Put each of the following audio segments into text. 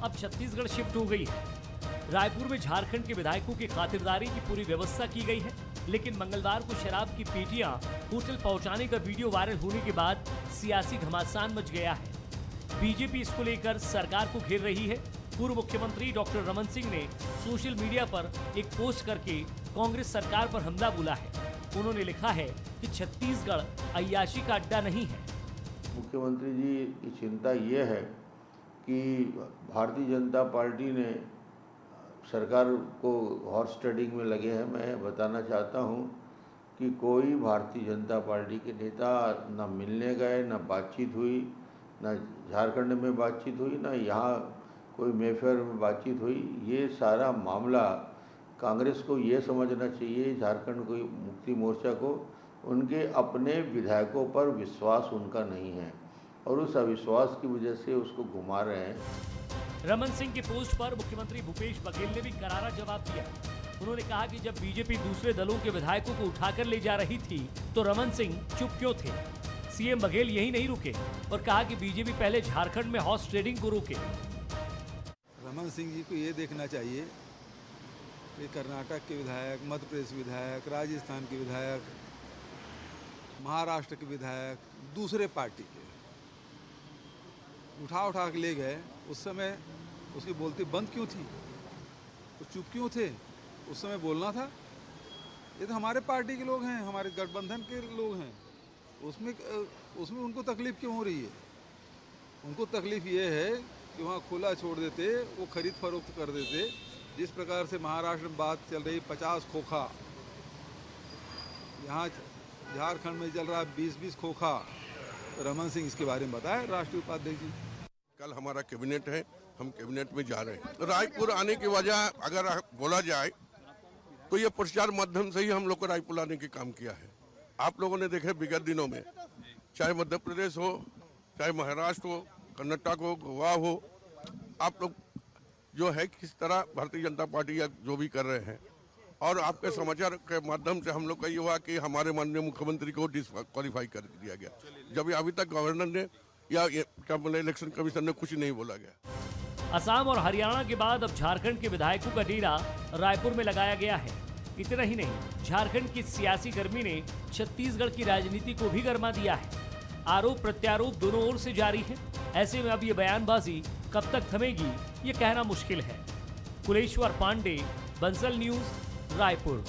अब छत्तीसगढ़ शिफ्ट हो गई है। रायपुर में झारखंड के विधायकों की खातिरदारी की पूरी व्यवस्था की गई है, लेकिन मंगलवार को शराब की पेटियां होटल पहुंचाने का वीडियो वायरल होने के बाद सियासी घमासान मच गया है। बीजेपी इसको लेकर सरकार को घेर रही है। पूर्व मुख्यमंत्री डॉक्टर रमन सिंह ने सोशल मीडिया पर एक पोस्ट करके कांग्रेस सरकार पर हमला बोला है। उन्होंने लिखा है कि छत्तीसगढ़ अय्याशी का अड्डा नहीं है। मुख्यमंत्री जी की चिंता ये है कि भारतीय जनता पार्टी ने सरकार को हॉर्स ट्रेडिंग में लगे हैं। मैं बताना चाहता हूं कि कोई भारतीय जनता पार्टी के नेता न मिलने गए, न बातचीत हुई, न झारखंड में बातचीत हुई, न यहाँ कोई मेफेयर में बातचीत हुई। ये सारा मामला कांग्रेस को ये समझना चाहिए, झारखंड को मुक्ति मोर्चा को, उनके अपने विधायकों पर विश्वास उनका नहीं है और उस अविश्वास की वजह से उसको घुमा रहे हैं। रमन सिंह की पोस्ट पर मुख्यमंत्री भूपेश बघेल ने भी करारा जवाब दिया। उन्होंने कहा कि जब बीजेपी दूसरे दलों के विधायकों को उठाकर ले जा रही थी तो रमन सिंह चुप क्यों थे। सीएम बघेल यही नहीं रुके और कहा कि बीजेपी पहले झारखंड में हॉर्स ट्रेडिंग को रोके। रमन सिंह जी को ये देखना चाहिए कि कर्नाटक के विधायक, मध्य प्रदेश विधायक, राजस्थान के विधायक, महाराष्ट्र के विधायक, दूसरे पार्टी के उठा के ले गए। उस समय उसकी बोलती बंद क्यों थी? वो चुप क्यों थे? उस समय बोलना था। ये तो हमारे पार्टी के लोग हैं, हमारे गठबंधन के लोग हैं। उसमें उनको तकलीफ क्यों हो रही है? उनको तकलीफ ये है कि वहाँ खुला छोड़ देते, वो खरीद फरोख्त कर देते। जिस प्रकार से महाराष्ट्र में बात चल रही 50 खोखा, यहाँ झारखंड में चल रहा 20-20 खोखा। रमन सिंह इसके बारे में बताए राष्ट्रीय उपाध्यक्ष जी। कल हमारा कैबिनेट है, हम कैबिनेट में जा रहे हैं। रायपुर आने की वजह अगर बोला जाए तो ये प्रचार माध्यम से ही हम लोग को रायपुर लाने के काम किया है। आप लोगों ने देखे विगत दिनों में, चाहे मध्य प्रदेश हो, चाहे महाराष्ट्र हो, कर्नाटक हो, गोवा हो, आप लोग जो है किस तरह भारतीय जनता पार्टी या जो भी कर रहे हैं। और आपके समाचार के माध्यम से हम लोग का ये हुआ कि हमारे माननीय मुख्यमंत्री को डिस्क्वालीफाई कर दिया गया, जब अभी तक गवर्नर ने या क्या बोले इलेक्शन कमीशन ने कुछ नहीं बोला गया। असम और हरियाणा के बाद अब झारखंड के विधायकों का डेरा रायपुर में लगाया गया है। इतना ही नहीं, झारखंड की सियासी गर्मी ने छत्तीसगढ़ की राजनीति को भी गर्मा दिया है। आरोप प्रत्यारोप दोनों ओर से जारी है। ऐसे में अब ये बयानबाजी कब तक थमेगी ये कहना मुश्किल है। कुलेश्वर पांडे, बंसल न्यूज, रायपुर।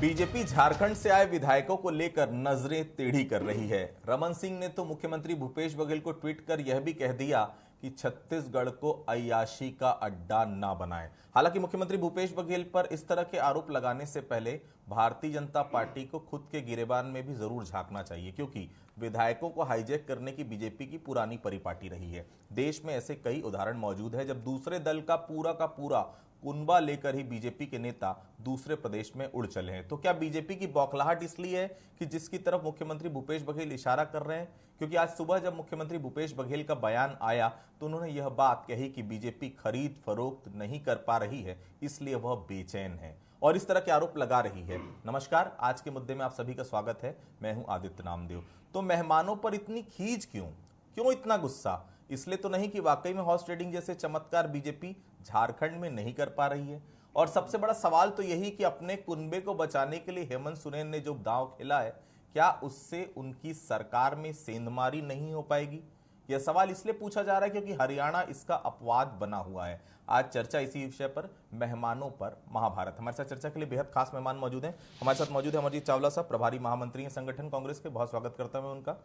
बीजेपी झारखंड से आए विधायकों को लेकर नजरें टेढ़ी कर रही है। रमन सिंह ने तो मुख्यमंत्री भूपेश बघेल को ट्वीट कर यह भी कह दिया कि छत्तीसगढ़ को अय्याशी का अड्डा ना बनाएं। हालांकि मुख्यमंत्री भूपेश बघेल पर इस तरह के आरोप लगाने से पहले भारतीय जनता पार्टी को खुद के गिरेबान में भी जरूर झांकना चाहिए, क्योंकि विधायकों को हाईजैक करने की बीजेपी की पुरानी परिपाटी रही है। देश में ऐसे कई उदाहरण मौजूद है जब दूसरे दल का पूरा कुनबा लेकर ही बीजेपी के नेता दूसरे प्रदेश में उड़ चले हैं। तो क्या बीजेपी की बौखलाहट इसलिए है कि जिसकी तरफ मुख्यमंत्री भूपेश बघेल इशारा कर रहे हैं? क्योंकि आज सुबह जब मुख्यमंत्री भूपेश बघेल का बयान आया तो उन्होंने यह बात कही कि बीजेपी खरीद फरोख्त नहीं कर पा रही है, इसलिए वह बेचैन है और इस तरह के आरोप लगा रही है। नमस्कार, आज के मुद्दे में आप सभी का स्वागत है। मैं हूं आदित्य नामदेव। तो मेहमानों पर इतनी खींच क्यों इतना गुस्सा? इसलिए तो नहीं कि वाकई में हॉर्स ट्रेडिंग जैसे चमत्कार बीजेपी झारखंड में नहीं कर पा रही है। और सबसे बड़ा सवाल तो यही कि अपने कुनबे को बचाने के लिए हेमंत सोरेन ने जो दांव खेला है, क्या उससे उनकी सरकार में सेंधमारी नहीं हो पाएगी? यह सवाल इसलिए पूछा जा रहा है क्योंकि हरियाणा इसका अपवाद बना हुआ है। आज चर्चा इसी विषय पर, मेहमानों पर महाभारत। हमारे साथ चर्चा के लिए बेहद खास मेहमान मौजूद हैं। हमारे साथ मौजूद है अमरजीत चावला साहब, प्रभारी महामंत्री हैं संगठन कांग्रेस के, बहुत स्वागत करता हूं उनका।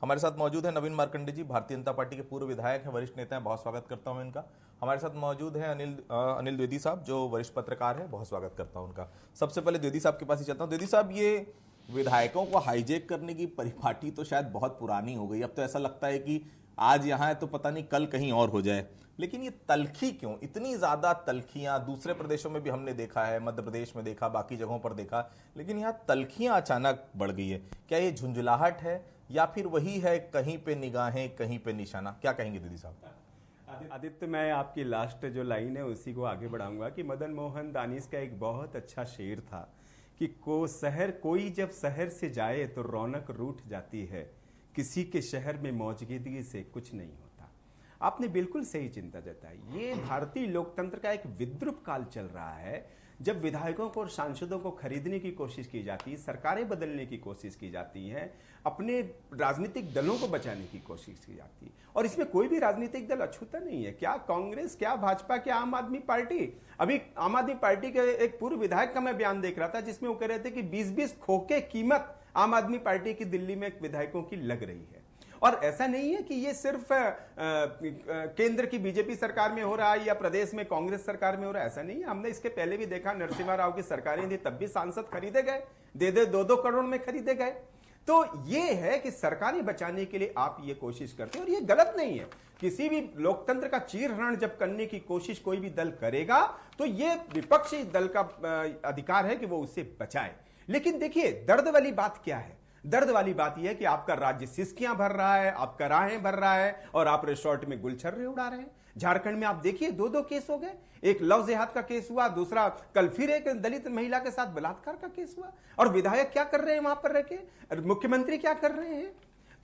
हमारे साथ मौजूद है नवीन मार्कंडे जी, भारतीय जनता पार्टी के पूर्व विधायक हैं, वरिष्ठ नेता हैं, बहुत स्वागत करता हूं इनका। हमारे साथ मौजूद है अनिल द्विवेदी साहब, जो वरिष्ठ पत्रकार है, बहुत स्वागत करता हूं उनका। सबसे पहले द्विवेदी साहब के पास ही चलता हूं। द्विवेदी साहब, ये विधायकों को हाईजैक करने की परिपाटी तो शायद बहुत पुरानी हो गई। अब तो ऐसा लगता है कि आज यहां है तो पता नहीं कल कहीं और हो जाए। लेकिन ये तल्खी क्यों, इतनी ज्यादा तल्खियां? दूसरे प्रदेशों में भी हमने देखा है, मध्य प्रदेश में देखा, बाकी जगहों पर देखा, लेकिन यहां तल्खियां अचानक बढ़ गई है। क्या ये झुंझुलाहट है या फिर वही है कहीं पे निगाहें कहीं पे निशाना? क्या कहेंगे दीदी साहब? आदित्य, मैं आपकी लास्ट जो लाइन है उसी को आगे बढ़ाऊंगा कि मदन मोहन दानिश का एक बहुत अच्छा शेर था कि कोई जब शहर से जाए तो रौनक रूठ जाती है, किसी के शहर में मौजूदगी से कुछ नहीं होता। आपने बिल्कुल सही चिंता जताई। ये भारतीय लोकतंत्र का एक विद्रूप काल चल रहा है, जब विधायकों को और सांसदों को खरीदने की कोशिश की जाती है, सरकारें बदलने की कोशिश की जाती है, अपने राजनीतिक दलों को बचाने की कोशिश की जाती है, और इसमें कोई भी राजनीतिक दल अछूता नहीं है। क्या कांग्रेस, क्या भाजपा, क्या आम आदमी पार्टी। अभी आम आदमी पार्टी के एक पूर्व विधायक का मैं बयान देख रहा था, जिसमें वो कह रहे थे कि 20-20 खोखे कीमत आम आदमी पार्टी की दिल्ली में विधायकों की लग रही है। और ऐसा नहीं है कि ये सिर्फ केंद्र की बीजेपी सरकार में हो रहा है या प्रदेश में कांग्रेस सरकार में हो रहा है, ऐसा नहीं है। हमने इसके पहले भी देखा, नरसिम्हा राव की सरकारें थी, तब भी सांसद खरीदे गए, दे 2-2 करोड़ में खरीदे गए। तो ये है कि सरकारें बचाने के लिए आप ये कोशिश करते हैं, और ये गलत नहीं है। किसी भी लोकतंत्र का चीरहरण जब करने की कोशिश कोई भी दल करेगा, तो ये विपक्षी दल का अधिकार है कि वो उससे बचाए। लेकिन देखिए, दर्द वाली बात क्या है? दर्द वाली बात यह है कि आपका राज्य सिसकियां भर रहा है, आपका राहें भर रहा है, और आप रिसोर्ट में गुलछर्रे उड़ा रहे हैं। झारखंड में आप देखिए 2-2 केस हो गए, एक लव जिहाद का केस हुआ, दूसरा कल फिर एक दलित महिला के साथ बलात्कार का केस हुआ। और विधायक क्या कर रहे हैं वहां पर रह के, मुख्यमंत्री क्या कर रहे हैं?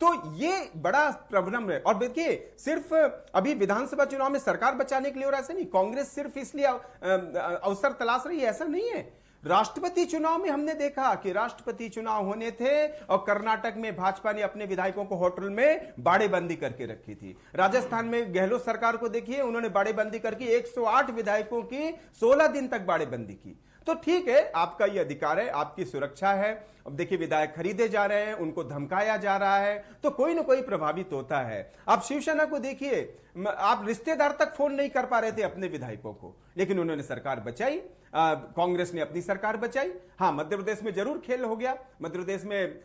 तो ये बड़ा प्रॉब्लम है। और देखिए, सिर्फ अभी विधानसभा चुनाव में सरकार बचाने के लिए, और ऐसा नहीं कांग्रेस सिर्फ इसलिए अवसर तलाश रही है, ऐसा नहीं है। राष्ट्रपति चुनाव में हमने देखा कि राष्ट्रपति चुनाव होने थे और कर्नाटक में भाजपा ने अपने विधायकों को होटल में बाड़ेबंदी करके रखी थी। राजस्थान में गहलोत सरकार को देखिए, उन्होंने बाड़ेबंदी करके 108 विधायकों की 16 दिन तक बाड़ेबंदी की। तो ठीक है, आपका ये अधिकार है, आपकी सुरक्षा है। अब देखिए, विधायक खरीदे जा रहे हैं, उनको धमकाया जा रहा है, तो कोई ना कोई प्रभावित होता है। आप शिवसेना को देखिए, आप रिश्तेदार तक फोन नहीं कर पा रहे थे अपने विधायकों को, लेकिन उन्होंने सरकार बचाई। कांग्रेस ने अपनी सरकार बचाई। हाँ, मध्य प्रदेश में जरूर खेल हो गया, मध्य प्रदेश में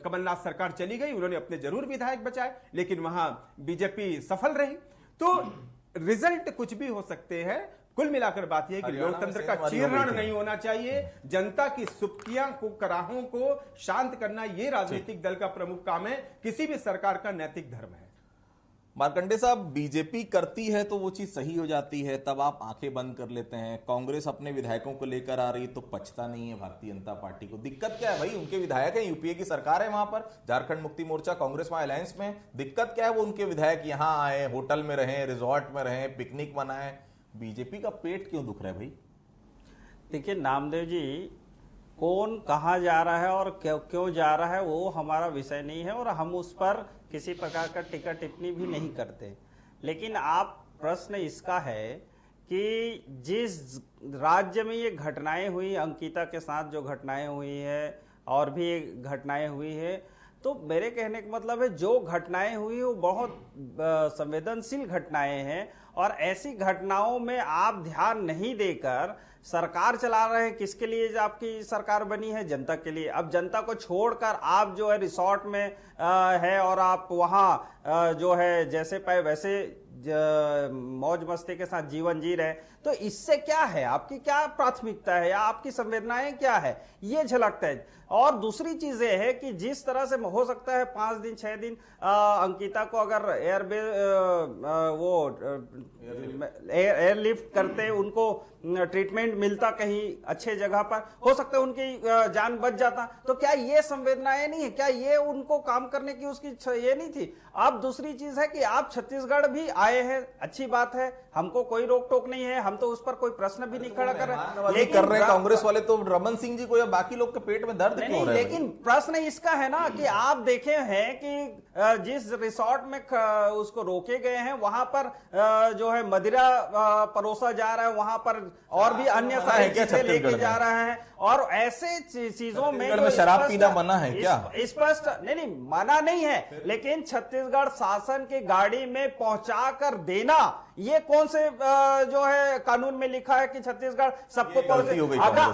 कमलनाथ सरकार चली गई, उन्होंने अपने जरूर विधायक बचाए, लेकिन वहां बीजेपी सफल रही। तो रिजल्ट कुछ भी हो सकते हैं। कुल मिलाकर बात यह है कि लोकतंत्र का चीरहरण नहीं होना चाहिए। जनता की सुप्तियां को, कराहों को शांत करना, यह राजनीतिक दल का प्रमुख काम है, किसी भी सरकार का नैतिक धर्म है। मार्कंडे साहब, बीजेपी करती है तो वो चीज सही हो जाती है, तब आप आंखें बंद कर लेते हैं। कांग्रेस अपने विधायकों को लेकर आ रही तो पछता नहीं है भारतीय जनता पार्टी को। दिक्कत क्या है भाई? उनके विधायक हैं, यूपीए की सरकार है वहां पर, झारखंड मुक्ति मोर्चा कांग्रेस वहां अलायंस में। दिक्कत क्या है? वो उनके विधायक यहां आए, होटल में रहे, रिजॉर्ट में रहे, पिकनिक मनाए। बीजेपी का पेट क्यों दुख रहा है भाई? देखिए नामदेव जी, कौन कहाँ जा रहा है और क्यों जा रहा है वो हमारा विषय नहीं है, और हम उस पर किसी प्रकार का टिक्का टिप्पणी भी नहीं करते। लेकिन आप प्रश्न इसका है कि जिस राज्य में ये घटनाएं हुई, अंकिता के साथ जो घटनाएं हुई है और भी घटनाएं हुई है, तो मेरे कहने का मतलब है जो घटनाएं हुई वो बहुत संवेदनशील घटनाएं हैं, और ऐसी घटनाओं में आप ध्यान नहीं देकर सरकार चला रहे हैं। किसके लिए आपकी सरकार बनी है? जनता के लिए। अब जनता को छोड़कर आप जो है रिसोर्ट में है, और आप वहां जो है जैसे पाए वैसे मौज मस्ती के साथ जीवन जी रहे, तो इससे क्या है? आपकी क्या प्राथमिकता है या आपकी संवेदनाएं क्या है, ये झलकता है। और दूसरी चीज ये है कि जिस तरह से हो सकता है 5 दिन 6 दिन अंकिता को अगर एयरलिफ्ट करते, उनको ट्रीटमेंट मिलता कहीं अच्छे जगह पर, हो सकता है उनकी जान बच जाता, तो क्या ये संवेदनाएं नहीं है? क्या ये उनको काम करने की उसकी ये नहीं थी? अब दूसरी चीज है कि आप छत्तीसगढ़ भी आए हैं, अच्छी बात है, हमको कोई रोक टोक नहीं है, हम तो उस पर कोई प्रश्न भी नहीं खड़ा कर रहे। लेकिन कर रहे हैं कांग्रेस वाले तो रमन सिंह जी को या बाकी लोग के पेट में दर्द क्यों हो रहा है? लेकिन प्रश्न इसका है ना कि आप देखे हैं कि जिस रिसोर्ट में उसको रोके गए हैं, वहां पर जो है मदिरा परोसा जा रहा है, वहां पर और भी अन्य सारी चीजें लेके जा रहा है, और ऐसे चीजों में शराब पीना मना है क्या? स्पष्ट नहीं, मना नहीं है, लेकिन छत्तीसगढ़ शासन की गाड़ी में पहुंचा कर देना, ये कौन से जो है कानून में लिखा है कि छत्तीसगढ़ सबको परोसे?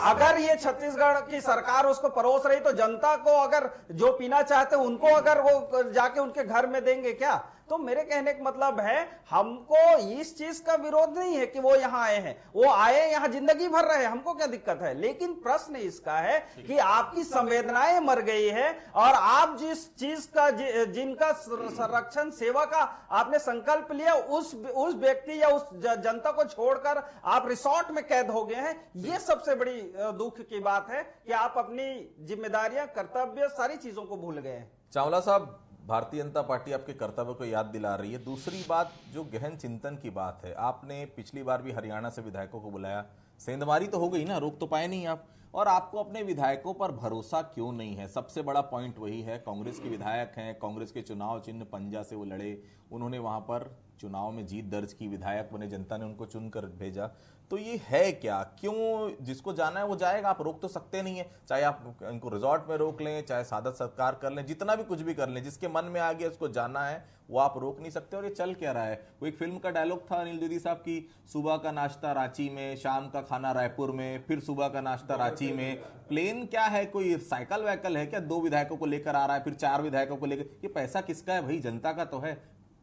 अगर ये छत्तीसगढ़ की सरकार उसको परोस रही, तो जनता को अगर जो पीना चाहते उनको अगर वो जाके उनके घर में देंगे क्या? तो मेरे कहने का मतलब है, हमको इस चीज का विरोध नहीं है कि वो यहाँ आए हैं, वो आए यहाँ जिंदगी भर रहे, हमको क्या दिक्कत है। लेकिन प्रश्न इसका है कि आपकी संवेदनाएं मर गई है, और आप जिस चीज का जिनका संरक्षण सेवा का आपने संकल्प लिया, उस व्यक्ति या उस जनता को छोड़कर आप रिसोर्ट में कैद हो गए हैं। ये सबसे बड़ी दुख की बात है कि आप अपनी जिम्मेदारियां, कर्तव्य, सारी चीजों को भूल गए हैं। चावला साहब, भारतीय जनता पार्टी आपके कर्तव्य को याद दिला रही है। दूसरी बात जो गहन चिंतन की बात है, आपने पिछली बार भी हरियाणा से विधायकों को बुलाया, सेंधमारी तो हो गई ना, रोक तो पाए नहीं आप। और आपको अपने विधायकों पर भरोसा क्यों नहीं है? सबसे बड़ा पॉइंट वही है, कांग्रेस के विधायक हैं, कांग्रेस के चुनाव चिन्ह पंजा से वो लड़े, उन्होंने वहां पर चुनाव में जीत दर्ज की, विधायक बने, जनता ने उनको चुनकर भेजा। तो ये है क्या? क्यों जिसको जाना है वो जाएगा, आप रोक तो सकते नहीं है। चाहे आप इनको रिजॉर्ट में रोक लें, चाहे सादत सत्कार कर लें, जितना भी कुछ भी कर लें, जिसके मन में आ गया उसको जाना है वो आप रोक नहीं सकते। और ये चल क्या रहा है? वो एक फिल्म का डायलॉग था अनिल द्विवेदी साहब की, सुबह का नाश्ता रांची में, शाम का खाना रायपुर में, फिर सुबह का नाश्ता रांची में। प्लेन क्या है? कोई साइकिल वाइकल है क्या? 2 विधायकों को लेकर आ रहा है, फिर 4 विधायकों को लेकर। ये पैसा किसका है भाई? जनता का तो है।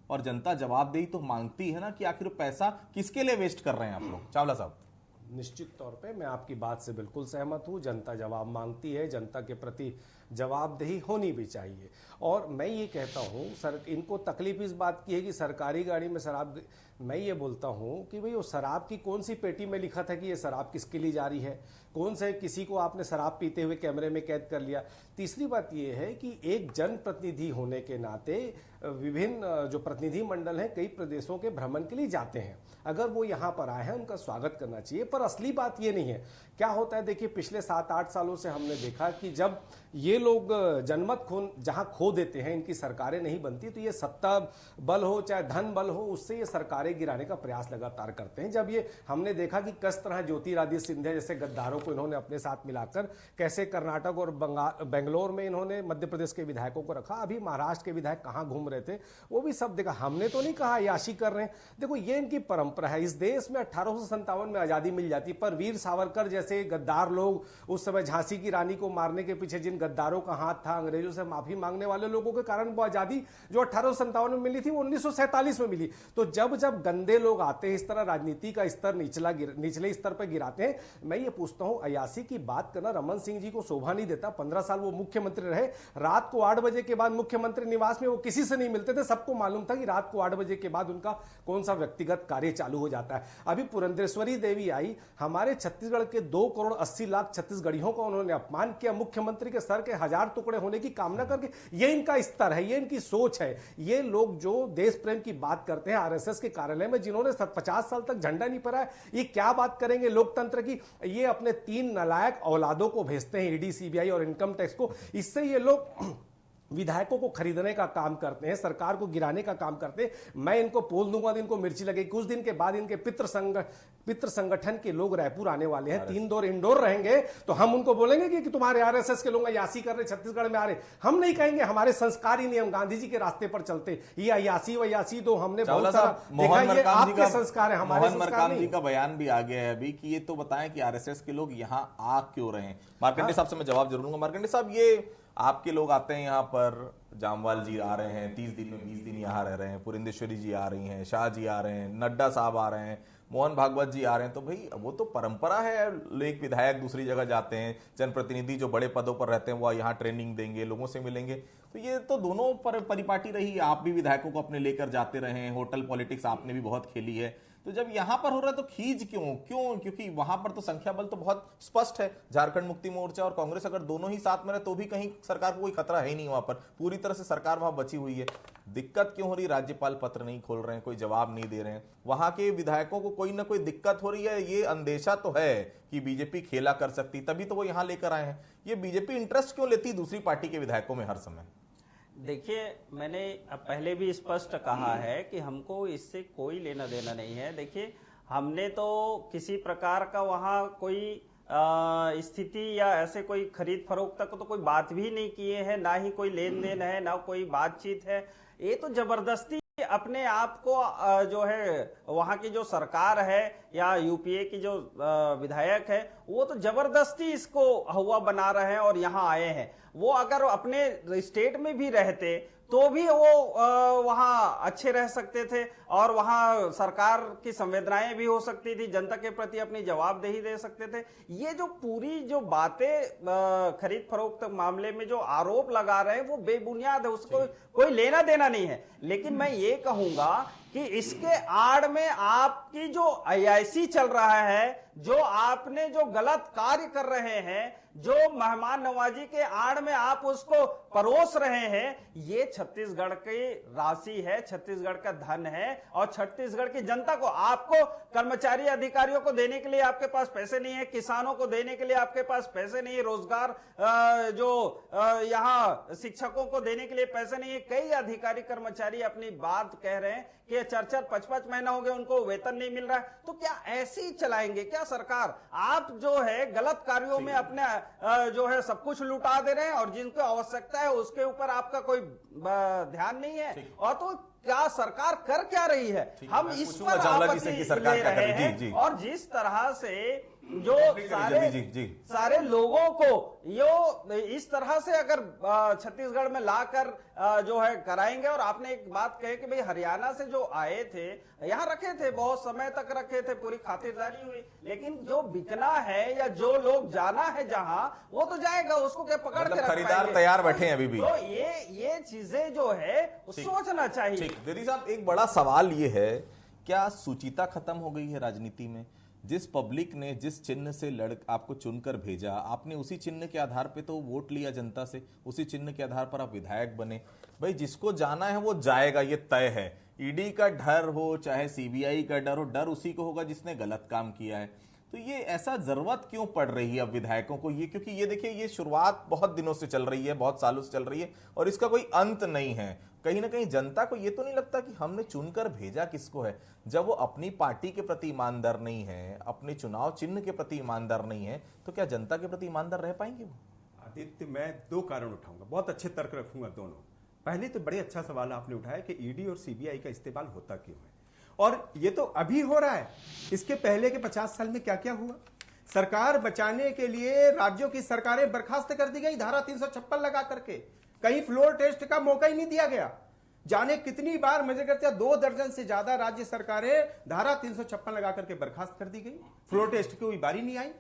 और जनता जवाबदेही तो मांगती है ना कि आखिर पैसा किसके लिए वेस्ट कर रहे हैं आप लोग। चावला साहब, निश्चित तौर पे मैं आपकी बात से बिल्कुल सहमत हूँ। जनता जवाब मांगती है, जनता के प्रति जवाबदेही होनी भी चाहिए। और मैं ये कहता हूँ सर, इनको तकलीफ इस बात की है कि सरकारी गाड़ी में शराब, मैं ये बोलता हूँ कि भाई वो शराब की कौन सी पेटी में लिखा था कि ये शराब किसके लिए जा रही है? कौन से किसी को आपने शराब पीते हुए कैमरे में कैद कर लिया? तीसरी बात ये है कि एक जनप्रतिनिधि होने के नाते विभिन्न जो प्रतिनिधि मंडल हैं कई प्रदेशों के भ्रमण के लिए जाते हैं। अगर वो यहाँ पर आए हैं उनका स्वागत करना चाहिए। पर असली बात ये नहीं है। क्या होता है, देखिए पिछले 7-8 सालों से हमने देखा कि जब ये लोग जनमत जहाँ खो देते हैं, इनकी सरकारें नहीं बनती, तो ये सत्ता बल हो चाहे धन बल हो, उससे ये सरकारें गिराने का प्रयास लगातार करते हैं। जब ये हमने देखा कि किस तरह ज्योतिरादित्य सिंधिया जैसे गद्दारों को इन्होंने अपने साथ मिलाकर कैसे कर्नाटक और बेंगलोर में इन्होंने मध्य प्रदेश के विधायकों को रखा, अभी महाराष्ट्र के विधायक कहाँ घूम रहे थे वो भी सब देखा। हमने तो नहीं कहा याशी कर रहे हैं। देखो ये इनकी परंपरा है। इस देश में 1857 में आजादी मिल जाती, पर वीर सावरकर जैसे गद्दार लोग, उस समय झांसी की रानी को मारने के पीछे जिन गद्दारों का हाथ था, अंग्रेजों से माफी मांगने वाले लोगों के कारण वो आजादी जो 1857 में मिली थी वो 1947 में मिली। तो जब जब गंदे लोग आते हैं, इस तरह राजनीति का स्तर निचले स्तर पर गिराते हैं, मैं ये पूछता हूं, अयासी की बात करना रमन सिंह जी को शोभा नहीं देता? 15 साल वो मुख्यमंत्री रहे, रात को 8 बजे के बाद मुख्यमंत्री निवास में वो किसी से नहीं मिलते थे। सबको मालूम था कि रात को 8 बजे के बाद उनका कौन सा व्यक्तिगत कार्य चालू हो जाता है। अभी पुरंदेश्वरी देवी आई, हमारे छत्तीसगढ़ के 2 करोड़ 80 लाख छत्तीसगढ़ियों का उन्होंने अपमान किया, मुख्यमंत्री के सर के 1000 टुकड़े होने की कामना करके। ये इनका स्तर है, ये इनकी सोच है। ये लोग जो देश प्रेम की बात करते हैं आरएसएस के कार्यालय में, जिन्होंने 50 साल तक झंडा नहीं फहराया, ये क्या बात करेंगे लोकतंत्र की? ये अपने 3 नालायक औलादों को भेजते हैं, ईडी, सीबीआई और इनकम टैक्स को। इससे ये लोग विधायकों को खरीदने का काम करते हैं, सरकार को गिराने का काम करते हैं। मैं इनको बोल दूंगा, इनको मिर्ची लगेगी। कुछ दिन के बाद इनके पितृ संगठन के लोग रायपुर आने वाले हैं, 3 दौर इंडोर रहेंगे, तो हम उनको बोलेंगे कि तुम्हारे आरएसएस के लोग अयासी कर रहे, छत्तीसगढ़ में आ रहे। हम नहीं कहेंगे, हमारे संस्कार ही नहीं, हम गांधी जी के रास्ते पर चलते। ये अयासी वयासी तो हमने बहुत सारा देखा, ये आपके संस्कार है, हमारे संस्कार नहीं। जी का बयान भी आ गया है अभी कि ये तो बताएं कि आरएसएस के लोग यहाँ आ क्यों रहे हैं। मार्कंडे साहब से मैं जवाब जरूर दूंगा। मार्कंडे साहब, ये आपके लोग आते हैं यहाँ पर, जामवाल जी आ रहे हैं, 30 दिन में 20 दिन यहाँ रह रहे हैं, पुरंदेश्वरी जी आ रही हैं, शाह जी आ रहे हैं, नड्डा साहब आ रहे हैं, मोहन भागवत जी आ रहे हैं, तो भाई वो तो परंपरा है। एक विधायक दूसरी जगह जाते हैं, जनप्रतिनिधि जो बड़े पदों पर रहते हैं वो यहाँ ट्रेनिंग देंगे, लोगों से मिलेंगे, तो ये तो दोनों पर परिपाटी रही। आप भी विधायकों को अपने लेकर जाते रहे हैं, होटल पॉलिटिक्स आपने भी बहुत खेली है, तो जब यहां पर हो रहा है तो खींच क्यों? क्योंकि वहां पर तो संख्या बल तो बहुत स्पष्ट है। झारखंड मुक्ति मोर्चा और कांग्रेस अगर दोनों ही साथ में रहे तो भी कहीं सरकार को कोई खतरा है ही नहीं, वहां पर पूरी तरह से सरकार वहां बची हुई है। दिक्कत क्यों हो रही? राज्यपाल पत्र नहीं खोल रहे हैं, कोई जवाब नहीं दे रहे हैं, वहां के विधायकों को कोई ना कोई दिक्कत हो रही है। ये अंदेशा तो है कि बीजेपी खेला कर सकती, तभी तो वो यहां लेकर आए हैं। ये बीजेपी इंटरेस्ट क्यों लेती दूसरी पार्टी के विधायकों में हर समय? देखिए, मैंने पहले भी स्पष्ट कहा है कि हमको इससे कोई लेना देना नहीं है। देखिए, हमने तो किसी प्रकार का वहाँ कोई स्थिति या ऐसे कोई खरीद फरोख्त तक तो कोई बात भी नहीं किए हैं, ना ही कोई लेन देन है, ना कोई बातचीत है। ये तो जबरदस्ती अपने आप को जो है वहाँ की जो सरकार है या यूपीए की जो विधायक है वो तो जबरदस्ती इसको हुआ बना रहे हैं और यहाँ आए हैं। वो अगर अपने स्टेट में भी रहते तो भी वो वहाँ अच्छे रह सकते थे और वहाँ सरकार की संवेदनाएं भी हो सकती थी, जनता के प्रति अपनी जवाबदेही दे सकते थे। ये जो पूरी जो बातें खरीद फरोख्त मामले में जो आरोप लगा रहे हैं वो बेबुनियाद है, उसको कोई लेना देना नहीं है। लेकिन मैं ये कहूंगा कि इसके आड़ में आपकी जो अयाशी चल रहा है, जो आपने जो गलत कार्य कर रहे हैं, जो मेहमान नवाजी के आड़ में आप उसको परोस रहे हैं, ये छत्तीसगढ़ की राशि है, छत्तीसगढ़ का धन है और छत्तीसगढ़ की जनता को, आपको कर्मचारी अधिकारियों को देने के लिए आपके पास पैसे नहीं है, किसानों को देने के लिए आपके पास पैसे नहीं है, रोजगार यहाँ शिक्षकों को देने के लिए पैसे नहीं है। कई अधिकारी कर्मचारी अपनी बात कह रहे हैं कि 4-5 महीना हो गए उनको वेतन नहीं मिल रहा है। तो क्या ऐसे ही चलाएंगे क्या सरकार? आप जो है गलत कार्यों में अपने जो है सब कुछ लुटा दे रहे हैं और जिनको आवश्यकता है उसके ऊपर आपका कोई ध्यान नहीं है। और तो क्या सरकार कर क्या रही है, हम इस पर आपत्ति ले रहे हैं। और जिस तरह से जो सारे लोगों को यो इस तरह से अगर छत्तीसगढ़ में लाकर जो है कराएंगे। और आपने एक बात कही कि भाई हरियाणा से जो आए थे यहाँ रखे थे, बहुत समय तक रखे थे, पूरी खातिरदारी हुई, लेकिन जो बिकना है या जो लोग जाना है जहां, वो तो जाएगा, उसको क्या पकड़ के खरीदार तैयार बैठे हैं अभी भी। तो ये चीजें जो है सोचना चाहिए। दीदी साहब, एक बड़ा सवाल ये है, क्या सुचिता खत्म हो गई है राजनीति में? जिस पब्लिक ने जिस चिन्ह से आपको चुनकर भेजा, आपने उसी चिन्ह के आधार पे तो वोट लिया जनता से, उसी चिन्ह के आधार पर आप विधायक बने। भाई जिसको जाना है वो जाएगा, ये तय है। ईडी का डर हो चाहे सीबीआई का डर हो, डर उसी को होगा जिसने गलत काम किया है। तो ये ऐसा जरूरत क्यों पड़ रही है अब विधायकों को? ये क्योंकि ये देखिए, ये शुरुआत बहुत दिनों से चल रही है, बहुत सालों से चल रही है और इसका कोई अंत नहीं है। कहीं ना कहीं जनता को ये तो नहीं लगता कि हमने चुनकर भेजा किसको है? जब वो अपनी पार्टी के प्रति ईमानदार नहीं है, अपने चुनाव चिन्ह के प्रति ईमानदार नहीं है, तो क्या जनता के प्रति ईमानदार रह पाएंगे वो? आदित्य, मैं 2 कारण उठाऊंगा, बहुत अच्छे तर्क रखूंगा दोनों। पहले तो बड़े अच्छा सवाल आपने उठाया कि ईडी और सीबीआई का इस्तेमाल होता क्यों है, और ये तो अभी हो रहा है। इसके पहले के 50 साल में क्या क्या हुआ? सरकार बचाने के लिए राज्यों की सरकारें बर्खास्त कर दी गई, धारा 356 लगा करके। कहीं फ्लोर टेस्ट का मौका ही नहीं दिया गया। जाने कितनी बार मजे करते हैं, 2 दर्जन से ज्यादा राज्य सरकारें धारा 356 लगा करके बर्खास्त कर दी गई, फ्लोर टेस्ट की कोई बारी नहीं आई।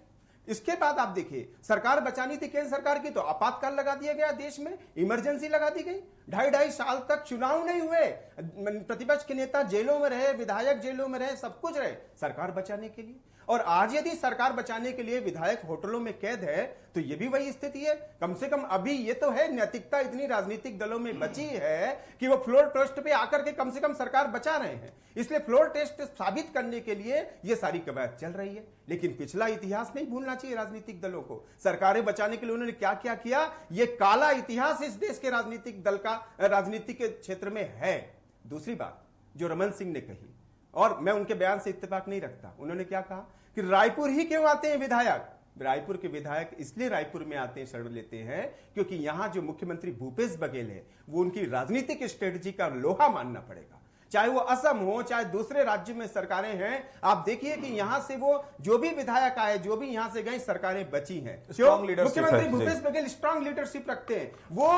इसके बाद आप देखिए, सरकार बचानी थी केंद्र सरकार की, तो आपातकाल लगा दिया गया, देश में इमरजेंसी लगा दी गई। 2.5 साल तक चुनाव नहीं हुए, प्रतिपक्ष के नेता जेलों में रहे, विधायक जेलों में रहे, सब कुछ रहे सरकार बचाने के लिए। और आज यदि सरकार बचाने के लिए विधायक होटलों में कैद है, तो ये भी वही स्थिति है। कम से कम अभी ये तो है, नैतिकता इतनी राजनीतिक दलों में बची है कि वो फ्लोर टेस्ट पे आकर के कम से कम सरकार बचा रहे हैं। इसलिए फ्लोर टेस्ट साबित करने के लिए ये सारी कवायद चल रही है। लेकिन पिछला इतिहास नहीं भूलना चाहिए राजनीतिक दलों को। सरकारें बचाने के लिए उन्होंने क्या क्या किया, ये काला इतिहास इस देश के राजनीतिक दल का राजनीति के क्षेत्र में है। दूसरी बात जो रमन सिंह ने कही, और मैं उनके बयान से इत्तेफाक नहीं रखता, उन्होंने क्या कहा कि रायपुर ही क्यों आते हैं विधायक? रायपुर के विधायक इसलिए रायपुर में आते हैं, शरण लेते हैं, क्योंकि यहां जो मुख्यमंत्री भूपेश बघेल है वो उनकी राजनीतिक स्ट्रेटजी का लोहा मानना पड़ेगा। चाहे वो असम हो, चाहे दूसरे राज्य में सरकारें हैं, आप देखिए कि यहां से वो जो भी विधायक आए, जो भी यहां से गए, सरकारें बची हैं। मुख्यमंत्री भूपेश बघेल स्ट्रांग लीडरशिप रखते हैं। वो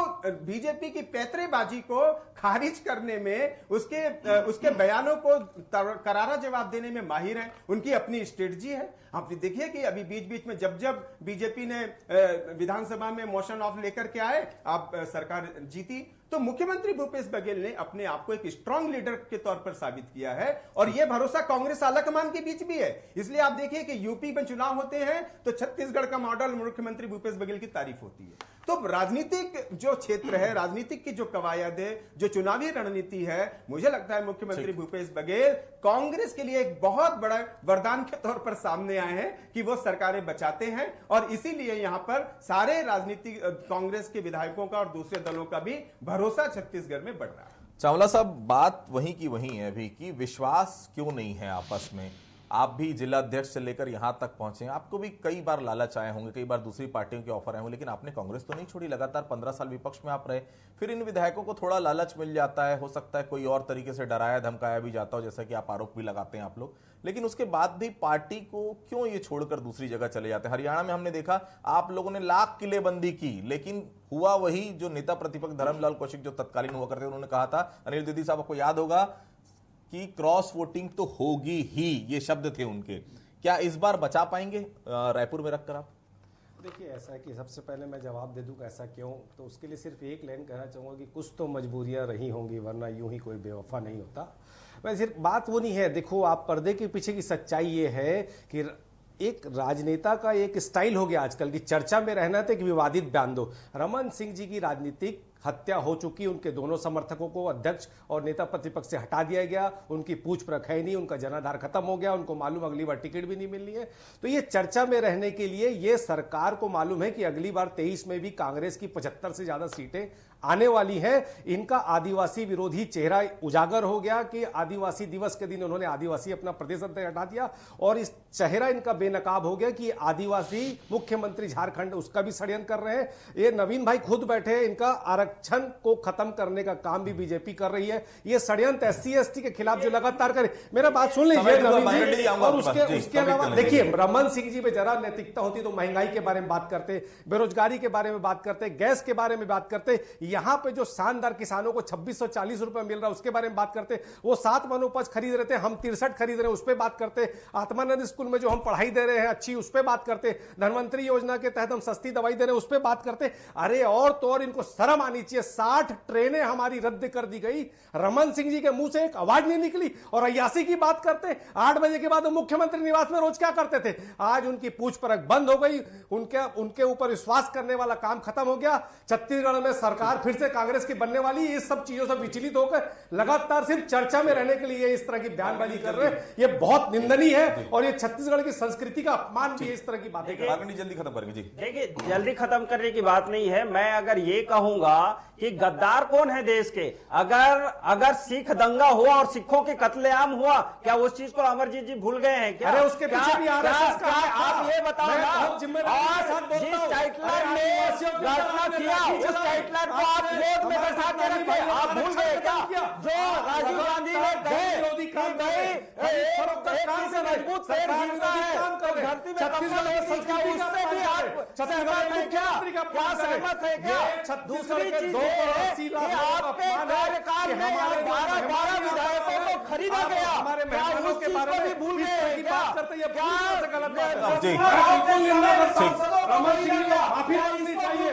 बीजेपी की पैतरेबाजी को खारिज करने में, उसके बयानों को करारा जवाब देने में माहिर हैं। उनकी अपनी स्ट्रेटजी है। आप देखिए कि अभी बीच बीच में जब बीजेपी ने विधानसभा में मोशन ऑफ लेकर के आए, आप सरकार जीती, तो मुख्यमंत्री भूपेश बघेल ने अपने आप को एक स्ट्रांग लीडर के तौर पर साबित किया है। और यह भरोसा कांग्रेस आलाकमान के बीच भी है। इसलिए आप देखिए कि यूपी में चुनाव होते हैं तो छत्तीसगढ़ का मॉडल मुख्यमंत्री भूपेश बघेल की तारीफ होती है। तो राजनीतिक जो क्षेत्र है, राजनीतिक की जो कवायद है, जो चुनावी रणनीति है, मुझे लगता है मुख्यमंत्री भूपेश बघेल कांग्रेस के लिए एक बहुत बड़ा वरदान के तौर पर सामने आए हैं कि वो सरकारें बचाते हैं। और इसीलिए यहां पर सारे राजनीतिक कांग्रेस के विधायकों का और दूसरे दलों का भी भरोसा छत्तीसगढ़ में बढ़ रहा है। चावला साहब, बात वहीं की वहीं है अभी कि विश्वास क्यों नहीं है आपस में? आप भी जिला अध्यक्ष से लेकर यहां तक पहुंचे, आपको भी कई बार लालच आए होंगे, कई बार दूसरी पार्टियों के ऑफर आए होंगे, लेकिन आपने कांग्रेस तो नहीं छोड़ी। लगातार 15 साल विपक्ष में आप रहे। फिर इन विधायकों को थोड़ा लालच मिल जाता है, हो सकता है कोई और तरीके से डराया धमकाया भी जाता हो, जैसा कि आप आरोप भी लगाते हैं आप लोग, लेकिन उसके बाद भी पार्टी को क्यों ये छोड़कर दूसरी जगह चले जाते हैं? हरियाणा में हमने देखा आप लोगों ने लाख किलेबंदी की, लेकिन हुआ वही जो नेता प्रतिपक्ष धर्मलाल कौशिक जो तत्कालीन हुआ करते, उन्होंने कहा था, अनिल दीदी साहब आपको याद होगा, कि क्रॉस वोटिंग तो होगी ही, ये शब्द थे उनके। क्या इस बार बचा पाएंगे रायपुर में रखकर आप? देखिए ऐसा है कि सबसे पहले मैं जवाब दे दूं कि ऐसा क्यों, तो उसके लिए सिर्फ एक लाइन कहना चाहूँगा कि कुछ तो मजबूरियां रही होंगी, वरना यूं ही कोई बेवफा नहीं होता। वैसे सिर्फ बात वो नहीं है, देखो आप पर्दे के पीछे की सच्चाई ये है कि एक राजनेता का एक स्टाइल हो गया आजकल की चर्चा में रहना था कि विवादित बयान दो। रमन सिंह जी की राजनीतिक हत्या हो चुकी, उनके दोनों समर्थकों को अध्यक्ष और नेता प्रतिपक्ष से हटा दिया गया, उनकी पूछ परख है नहीं, उनका जनाधार खत्म हो गया, उनको मालूम अगली बार टिकट भी नहीं मिलनी है। तो ये चर्चा में रहने के लिए ये सरकार को मालूम है कि अगली बार 23 में भी कांग्रेस की 75 से ज्यादा सीटें आने वाली है। इनका आदिवासी विरोधी चेहरा उजागर हो गया कि आदिवासी दिवस के दिन उन्होंने आदिवासी अपना प्रदेश अध्यक्ष हटा दिया, और इस चेहरा इनका बेनकाब हो गया कि आदिवासी मुख्यमंत्री झारखंड उसका भी षड्यंत्र कर रहे हैं। ये नवीन भाई खुद बैठे हैं, इनका आरक्षण को खत्म करने का काम भी बीजेपी कर रही है। ये षड्यंत्र SC ST के खिलाफ जो लगातार करे, मेरा बात सुन लीजिए नवीन जी, और उसके अलावा देखिए रमन सिंह जी में जरा नैतिकता होती तो महंगाई के बारे में बात करते, बेरोजगारी के बारे में बात करते, गैस के बारे में बात करते, यहां पे जो शानदार किसानों को 2640 रुपए मिल रहा है उसके बारे में बात करते, वो 7 वनोपज खरीद रहे थे, हम 63 खरीद रहे हैं उस पर बात करते, आत्मानंद स्कूल में जो हम पढ़ाई दे रहे हैं अच्छी उस पर बात करते, धनवंतरी योजना के तहत हम सस्ती दवाई दे रहे हैं उस पर बात करते। अरे और तो और इनको शर्म आनी चाहिए, 60 ट्रेनें हमारी रद्द कर दी गई, रमन सिंह जी के मुंह से एक आवाज नहीं निकली, और अय्यासी की बात करते। 8 बजे के बाद वो मुख्यमंत्री निवास में रोज क्या करते थे, आज उनकी पूछ परख बंद हो गई, उनके ऊपर विश्वास करने वाला काम खत्म हो गया। छत्तीसगढ़ में सरकार फिर से कांग्रेस की बनने वाली, इस सब चीजों से विचलित होकर लगातार सिर्फ चर्चा में रहने के लिए इस तरह की बयानबाजी कर रहे हैं, ये बहुत निंदनीय है, और ये छत्तीसगढ़ की संस्कृति का अपमान भी है इस तरह की बातें। जल्दी खत्म करेंगे जी। देखिए जल्दी खत्म करने की बात नहीं है, मैं अगर ये कहूंगा कि गद्दार कौन है देश के, अगर सिख दंगा हुआ और सिखों के कत्लेआम हुआ, क्या उस चीज को अमरजीत जी भूल गए हैं क्या? अरे उसके पीछे भी RSS का आप ये बताओ ना, जिस टाइटलर ने घटना किया उस टाइटलर को आप वोट में बैठा के रखे, आप भूल गए क्या? जो राजीव गांधी ने कहे मजबूत पेड़ गिरता है धरती में उससे भी आप सहमत है क्या सहमत है क्या? दूसरी चीज आपके कार्यकाल में 12 विधायकों को खरीदा गया, क्या उस चीज को भी भूल गए क्या? माफी मांगनी चाहिए,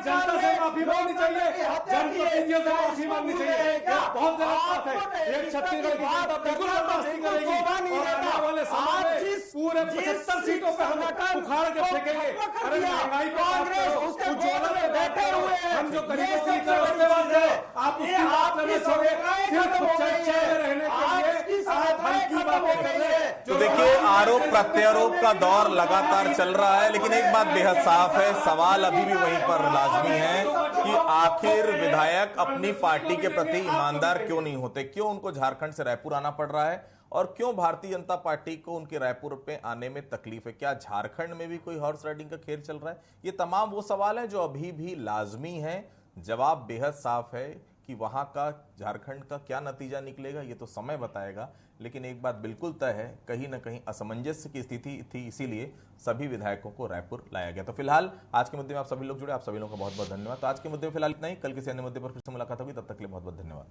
जनता से माफी मांगनी चाहिए, जनप्रतिनिधियों से माफी मांगनी चाहिए, बहुत गलत बात है। एक छत्तीसगढ़ की जनता बिल्कुल बर्दाश्त नहीं करेगी, और आने वाले समय में पूरे 75 सीटों पे हम उखाड़ के फेंकेंगे। अरे महंगाई पे उज्ज्वला में बैठे हुए हैं, हम जो गरीबों की तरफ है, आप उसकी बात करने छोड़े, सिर्फ चर्चा में रहने के लिए आप हल्की बातें कर रहे हैं। तो देखिए आरोप प्रत्यारोप का दौर लगातार चल रहा है, लेकिन एक बात बेहद साफ है, सवाल अभी भी वहीं पर लाजमी है कि आखिर विधायक अपनी पार्टी के प्रति ईमानदार क्यों नहीं होते, क्यों उनको झारखंड से रायपुर आना पड़ रहा है, और क्यों भारतीय जनता पार्टी को उनके रायपुर पे आने में तकलीफ है। क्या झारखंड में भी कोई हॉर्स राइडिंग का खेल चल रहा है? ये तमाम वो सवाल हैं जो अभी भी लाजमी हैं। जवाब बेहद साफ है कि वहां का झारखंड का क्या नतीजा निकलेगा ये तो समय बताएगा, लेकिन एक बात बिल्कुल तय है, कहीं ना कहीं असमंजस की स्थिति थी, इसीलिए सभी विधायकों को रायपुर लाया गया। तो फिलहाल आज के मुद्दे में आप सभी लोग जुड़े, आप सभी लोगों का बहुत बहुत धन्यवाद। तो आज के मुद्दे में फिलहाल इतना ही, कल किसी अन्य मुद्दे पर फिर से मुलाकात होगी, तब तक के लिए बहुत बहुत धन्यवाद।